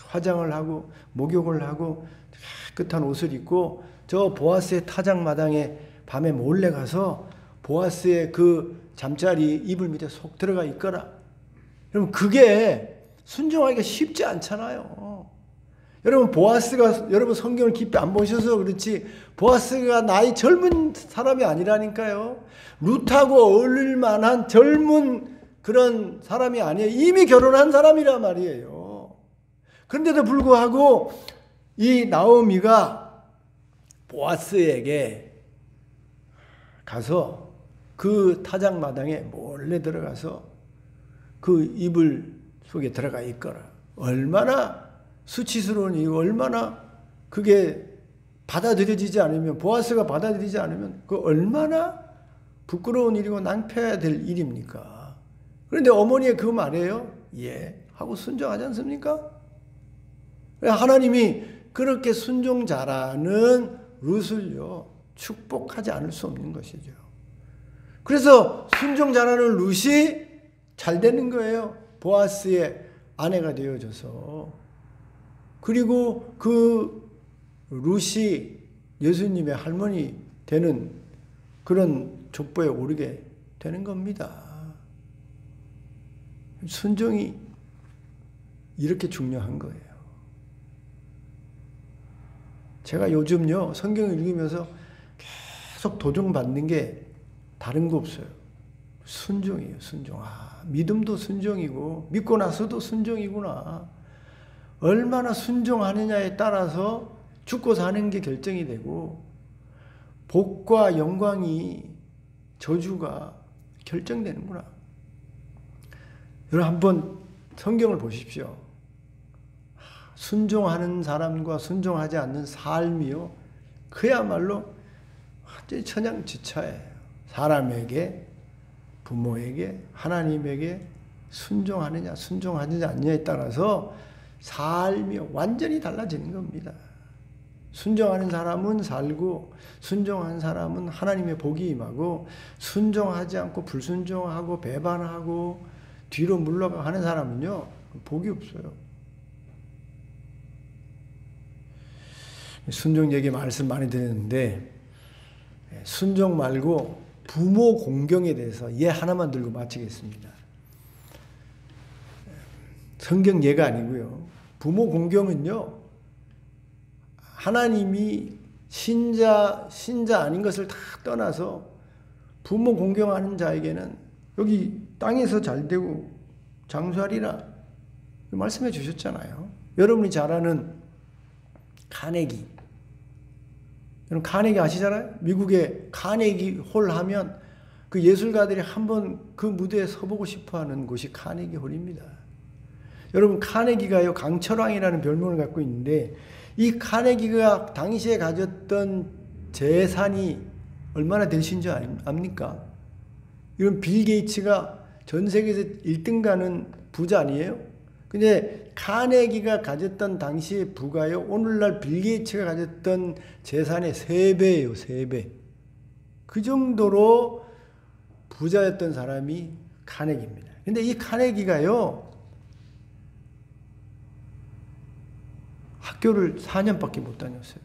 화장을 하고 목욕을 하고 깨끗한 옷을 입고 저 보아스의 타작마당에 밤에 몰래 가서 보아스의 그 잠자리 이불 밑에 속 들어가 있거라. 여러분 그게 순종하기가 쉽지 않잖아요. 여러분 보아스가 여러분 성경을 깊이 안 보셔서 그렇지 보아스가 나이 젊은 사람이 아니라니까요. 룻하고 어울릴 만한 젊은 그런 사람이 아니에요. 이미 결혼한 사람이란 말이에요. 그런데도 불구하고 이 나오미가 보아스에게 가서 그 타작마당에 몰래 들어가서 그 이불 속에 들어가 있거라. 얼마나 수치스러운 일이고 얼마나 그게 받아들여지지 않으면 보아스가 받아들이지 않으면 그 얼마나 부끄러운 일이고 낭패해야 될 일입니까? 그런데 어머니의 그 말이에요. 예 하고 순종하지 않습니까? 하나님이 그렇게 순종 잘하는 룻을요 축복하지 않을 수 없는 것이죠. 그래서 순종 잘하는 룻이 잘 되는 거예요. 보아스의 아내가 되어져서. 그리고 그 룻이 예수님의 할머니 되는 그런 족보에 오르게 되는 겁니다. 순종이 이렇게 중요한 거예요. 제가 요즘요 성경을 읽으면서 계속 도전받는 게 다른 거 없어요. 순종이에요. 순종. 믿음도 순종이고 믿고 나서도 순종이구나. 얼마나 순종하느냐에 따라서 죽고 사는 게 결정이 되고 복과 영광이 저주가 결정되는구나. 여러분 한번 성경을 보십시오. 순종하는 사람과 순종하지 않는 삶이요 그야말로 완전히 천양지차예요. 사람에게, 부모에게, 하나님에게 순종하느냐 순종하지 않느냐에 따라서 삶이 완전히 달라지는 겁니다. 순종하는 사람은 살고 순종하는 사람은 하나님의 복이 임하고 순종하지 않고 불순종하고 배반하고 뒤로 물러가 하는 사람은요 복이 없어요. 순종 얘기 말씀 많이 드렸는데 순종 말고 부모 공경에 대해서 예 하나만 들고 마치겠습니다. 성경 예가 아니고요. 부모 공경은요. 하나님이 신자 아닌 것을 다 떠나서 부모 공경하는 자에게는 여기 땅에서 잘되고 장수하리라 말씀해 주셨잖아요. 여러분이 잘 아는 카네기. 여러분 카네기 아시잖아요? 미국의 카네기 홀 하면 그 예술가들이 한번 그 무대에 서보고 싶어하는 곳이 카네기 홀입니다. 여러분 카네기가요 강철왕이라는 별명을 갖고 있는데 이 카네기가 당시에 가졌던 재산이 얼마나 되신 줄 압니까? 이런 빌 게이츠가 전 세계에서 1등 가는 부자 아니에요? 근데 카네기가 가졌던 당시의 부가요 오늘날 빌 게이츠가 가졌던 재산의 3배예요. 3배. 그 정도로 부자였던 사람이 카네기입니다. 근데 이 카네기가요 학교를 4년밖에 못 다녔어요.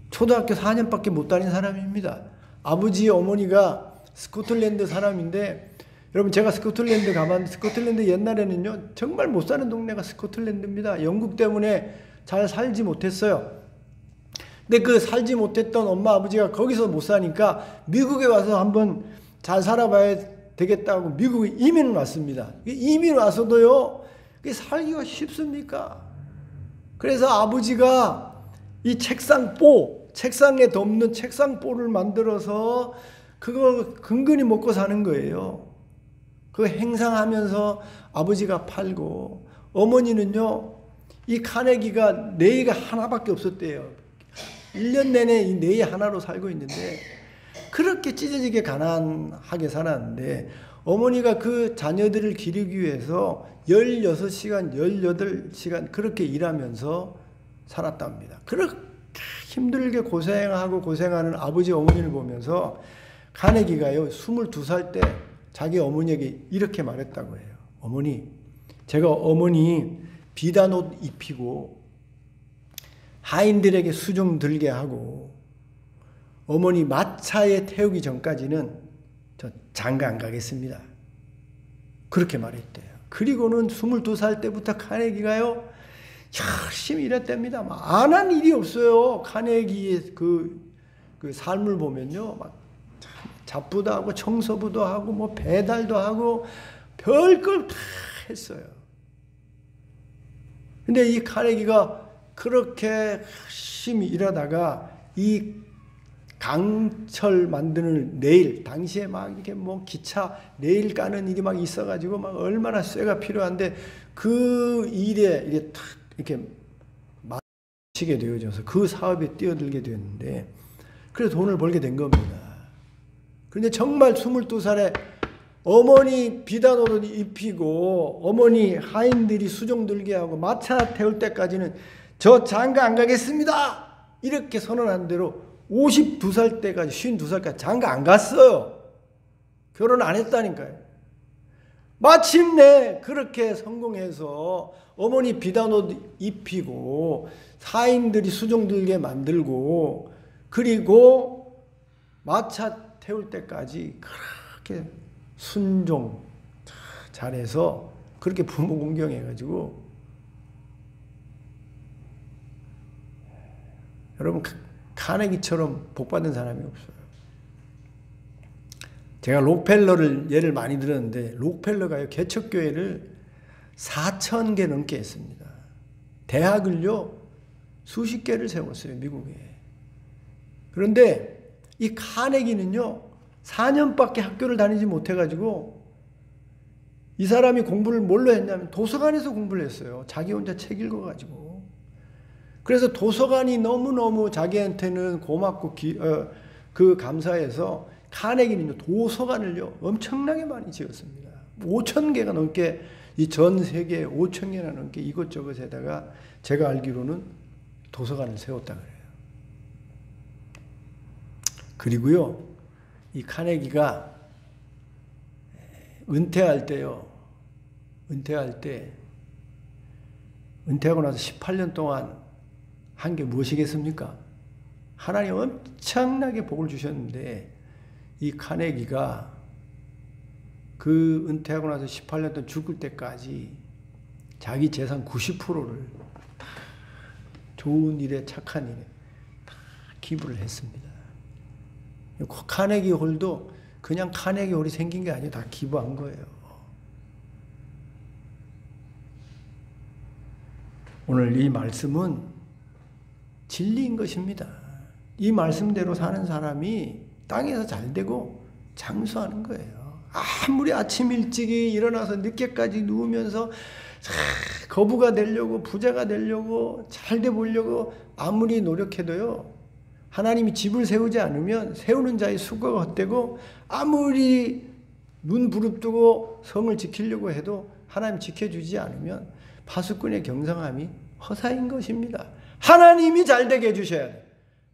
초등학교 4년밖에 못 다닌 사람입니다. 아버지 어머니가 스코틀랜드 사람인데 여러분 제가 스코틀랜드 가봤는데 스코틀랜드 옛날에는요 정말 못 사는 동네가 스코틀랜드입니다. 영국 때문에 잘 살지 못했어요. 근데 그 살지 못했던 엄마 아버지가 거기서 못 사니까 미국에 와서 한번 잘 살아봐야 되겠다고 미국에 이민 왔습니다. 이민 와서도요 그게 살기가 쉽습니까? 그래서 아버지가 이 책상에 덮는 책상보를 만들어서 그거 근근히 먹고 사는 거예요. 그거 행상하면서 아버지가 팔고 어머니는요 이 카네기가 네이가 하나밖에 없었대요. 1년 내내 이 네이 하나로 살고 있는데 그렇게 찢어지게 가난하게 살았는데 어머니가 그 자녀들을 기르기 위해서 16시간, 18시간 그렇게 일하면서 살았답니다. 그렇게 힘들게 고생하고 고생하는 아버지 어머니를 보면서 카네기가요 22살 때 자기 어머니에게 이렇게 말했다고 해요. 어머니, 제가 어머니 비단 옷 입히고 하인들에게 수종 들게 하고 어머니 마차에 태우기 전까지는 저 장가 안 가겠습니다. 그렇게 말했대요. 그리고는 22살 때부터 카네기가요 열심히 일했답니다. 안 한 일이 없어요. 카네기의 그 삶을 보면요, 막 잡부도 하고 청소부도 하고 뭐 배달도 하고 별걸 다 했어요. 근데 이 카네기가 그렇게 열심히 일하다가 이 강철 만드는 레일, 당시에 막 이렇게 뭐 기차 레일 까는 일이 막 있어가지고 막 얼마나 쇠가 필요한데 그 일에 이게 탁 이렇게 마치게 되어져서 그 사업에 뛰어들게 되었는데 그래서 돈을 벌게 된 겁니다. 그런데 정말 22살에 어머니 비단 옷을 입히고 어머니 하인들이 수종 들게 하고 마차 태울 때까지는 저 장가 안 가겠습니다. 이렇게 선언한 대로 52살 때까지 52살까지 장가 안 갔어요. 결혼 안 했다니까요. 마침내 그렇게 성공해서 어머니 비단 옷 입히고 하인들이 수종 들게 만들고 그리고 마차 태울 때까지 그렇게 순종 잘해서 그렇게 부모 공경해가지고 여러분 카네기처럼 복받은 사람이 없어요. 제가 록펠러를 예를 많이 들었는데 록펠러가요 개척교회를 4,000개 넘게 했습니다. 대학을요 수십 개를 세웠어요. 미국에. 그런데 이 카네기는요 4년밖에 학교를 다니지 못해가지고 이 사람이 공부를 뭘로 했냐면 도서관에서 공부를 했어요. 자기 혼자 책 읽어가지고. 그래서 도서관이 너무너무 자기한테는 고맙고 그 감사해서 카네기는요 도서관을요 엄청나게 많이 지었습니다. 5,000개가 넘게 이 전 세계에 5,000개나 넘게 이것저것에다가 제가 알기로는 도서관을 세웠다 그래요. 그리고요 이 카네기가 은퇴할 때요 은퇴하고 나서 18년 동안 한 게 무엇이겠습니까? 하나님 엄청나게 복을 주셨는데 이 카네기가 그 은퇴하고 나서 18년 동안 죽을 때까지 자기 재산 90%를 좋은 일에 착한 일에 다 기부를 했습니다. 카네기 홀도 그냥 카네기 홀이 생긴 게 아니에요. 다 기부한 거예요. 오늘 이 말씀은 진리인 것입니다. 이 말씀대로 사는 사람이 땅에서 잘되고 장수하는 거예요. 아무리 아침 일찍이 일어나서 늦게까지 누우면서 거부가 되려고 부자가 되려고 잘돼 보려고 아무리 노력해도요. 하나님이 집을 세우지 않으면 세우는 자의 수고가 헛되고 아무리 눈 부릅뜨고 성을 지키려고 해도 하나님 지켜주지 않으면 파수꾼의 경성함이 허사인 것입니다. 하나님이 잘되게 해주셔야 돼요.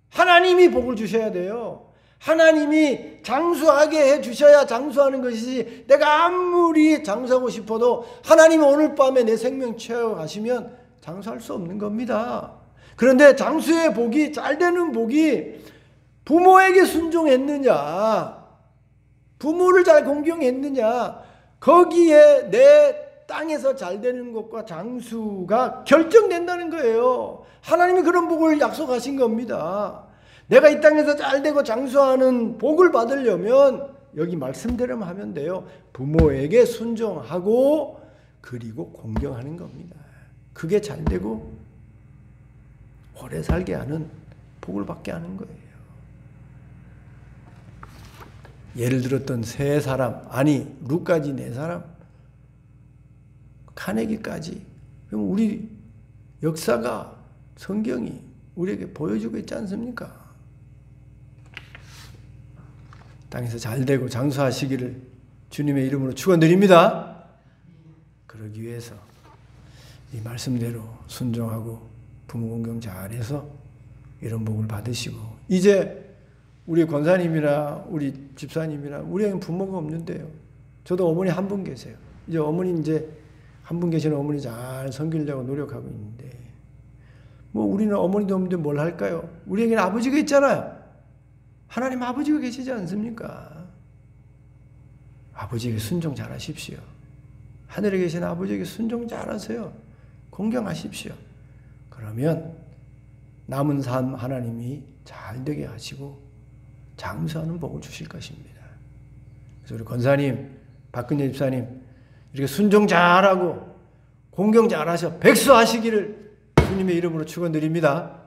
하나님이 복을 주셔야 돼요. 하나님이 장수하게 해주셔야 장수하는 것이지 내가 아무리 장수하고 싶어도 하나님이 오늘 밤에 내 생명 취하고 가시면 장수할 수 없는 겁니다. 그런데 장수의 복이 잘되는 복이 부모에게 순종했느냐 부모를 잘 공경했느냐 거기에 내 땅에서 잘되는 것과 장수가 결정된다는 거예요. 하나님이 그런 복을 약속하신 겁니다. 내가 이 땅에서 잘되고 장수하는 복을 받으려면 여기 말씀대로만 하면 돼요. 부모에게 순종하고 그리고 공경하는 겁니다. 그게 잘되고 오래 살게 하는 복을 받게 하는 거예요. 예를 들었던 세 사람 아니 루까지 네 사람 카네기까지 그럼 우리 역사가 성경이 우리에게 보여주고 있지 않습니까? 땅에서 잘 되고 장수하시기를 주님의 이름으로 축원드립니다. 그러기 위해서 이 말씀대로 순종하고 부모 공경 잘해서 이런 복을 받으시고, 이제 우리 권사님이나 우리 집사님이나 우리에겐 부모가 없는데요. 저도 어머니 한 분 계세요. 이제 어머니 이제 한 분 계시는 어머니 잘 섬기려고 노력하고 있는데, 뭐 우리는 어머니도 없는데 뭘 할까요? 우리에게는 아버지가 있잖아요. 하나님 아버지가 계시지 않습니까? 아버지에게 순종 잘하십시오. 하늘에 계신 아버지에게 순종 잘하세요. 공경하십시오. 그러면 남은 삶 하나님이 잘 되게 하시고 장수하는 복을 주실 것입니다. 그래서 우리 권사님, 박근혜 집사님 이렇게 순종 잘하고 공경 잘하셔 백수하시기를 주님의 이름으로 축원드립니다.